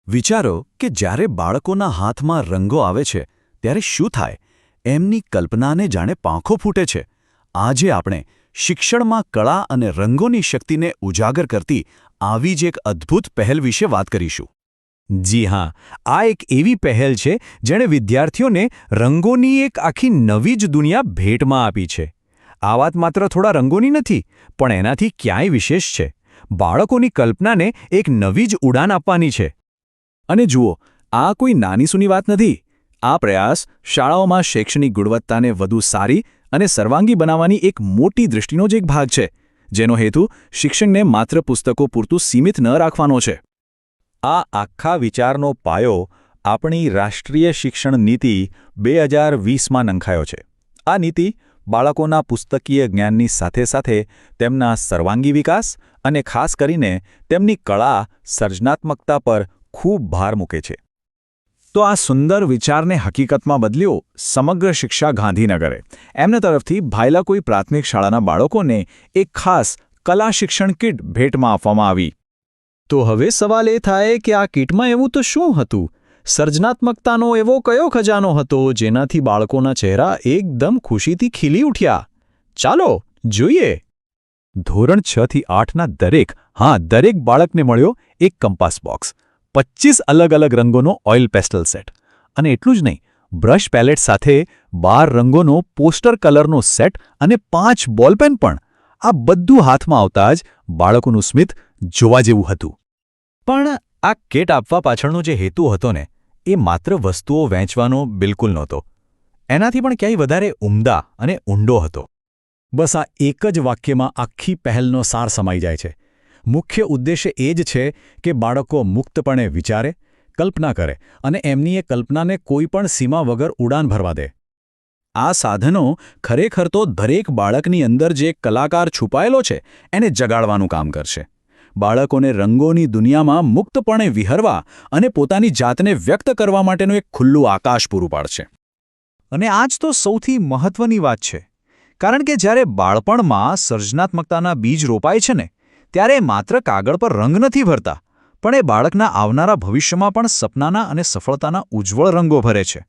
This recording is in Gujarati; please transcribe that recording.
વિચારો કે જ્યારે બાળકોના હાથમાં રંગો આવે છે ત્યારે શું થાય? એમની કલ્પનાને જાણે પાંખો ફૂટે છે. આજે આપણે શિક્ષણમાં કળા અને રંગોની શક્તિને ઉજાગર કરતી આવી જ એક અદ્ભુત પહેલ વિશે વાત કરીશું. જી હા, આ એક એવી પહેલ છે જેણે વિદ્યાર્થીઓને રંગોની એક આખી નવી જ દુનિયા ભેટમાં આપી છે. આ વાત માત્ર થોડા રંગોની નથી, પણ એનાથી ક્યાંય વિશેષ છે. બાળકોની કલ્પનાને એક નવી જ ઉડાન આપવાની છે. અને જુઓ, આ કોઈ નાનીસૂની વાત નથી. આ પ્રયાસ શાળાઓમાં શૈક્ષણિક ગુણવત્તાને વધુ સારી અને સર્વાંગી બનાવવાની એક મોટી દૃષ્ટિનો જ એક ભાગ છે, જેનો હેતુ શિક્ષણને માત્ર પુસ્તકો પૂરતું સીમિત ન રાખવાનો છે. આ આખા વિચારનો પાયો આપણી રાષ્ટ્રીય શિક્ષણ નીતિ 2020માં નંખાયો છે. આ નીતિ બાળકોના પુસ્તકીય જ્ઞાનની સાથે સાથે તેમના સર્વાંગી વિકાસ અને ખાસ કરીને તેમની કળા, સર્જનાત્મકતા પર ખૂબ ભાર મૂકે છે. તો આ સુંદર વિચારને હકીકતમાં બદલ્યો સમગ્ર શિક્ષા ગાંધીનગરે. એમના તરફથી ભાયલા કોઈ પ્રાથમિક શાળાના બાળકોને એક ખાસ કલા શિક્ષણ કિટ ભેટમાં આપવામાં આવી. તો હવે સવાલ એ થાય કે આ કિટમાં એવું તો શું હતું? સર્જનાત્મકતાનો એવો કયો ખજાનો હતો જેનાથી બાળકોના ચહેરા એકદમ ખુશીથી ખીલી ઉઠ્યા? ચાલો જોઈએ. ધોરણ 6 થી 8ના દરેક બાળકને મળ્યો એક કંપાસ બોક્સ, 25 અલગ-અલગ રંગોનો ઓઇલ પેસ્ટલ સેટ, અને એટલું જ નહીં, બ્રશ પેલેટ સાથે 12 રંગોનો પોસ્ટર કલરનો સેટ અને 5 બોલપેન પણ. આ બધું હાથમાં આવતા જ બાળકોનું સ્મિત જોવા જેવું હતું. પણ આ કિટ આપવા પાછળનો જે હેતુ હતો ને, એ માત્ર વસ્તુઓ વહેંચવાનો બિલકુલ નહોતો. એનાથી પણ ક્યાંય વધારે ઉમદા અને ઊંડો હતો. બસ આ એક જ વાક્યમાં આખી પહેલનો સાર સમાઈ જાય છે. મુખ્ય ઉદ્દેશ્ય એ જ છે કે બાળકો મુક્તપણે વિચારે, કલ્પના કરે અને એમની એ કલ્પનાને કોઈ પણ સીમા વગર ઉડાન ભરવા દે. આ સાધનો ખરેખર તો દરેક બાળકની અંદર જે કલાકાર છુપાયેલો છે એને જગાડવાનું કામ કરશે. બાળકોને રંગોની દુનિયામાં મુક્તપણે વિહરવા અને પોતાની જાતને વ્યક્ત કરવા માટેનું એક ખુલ્લું આકાશ પૂરું પાડશે. અને આ જ તો સૌથી મહત્વની વાત છે. કારણ કે જ્યારે બાળપણમાં સર્જનાત્મકતાના બીજ રોપાય છે ને, ત્યારે માત્ર કાગળ પર રંગ નથી ભરતા, પણ એ બાળકના આવનારા ભવિષ્યમાં પણ સપનાના અને સફળતાના ઉજ્જવળ રંગો ભરે છે.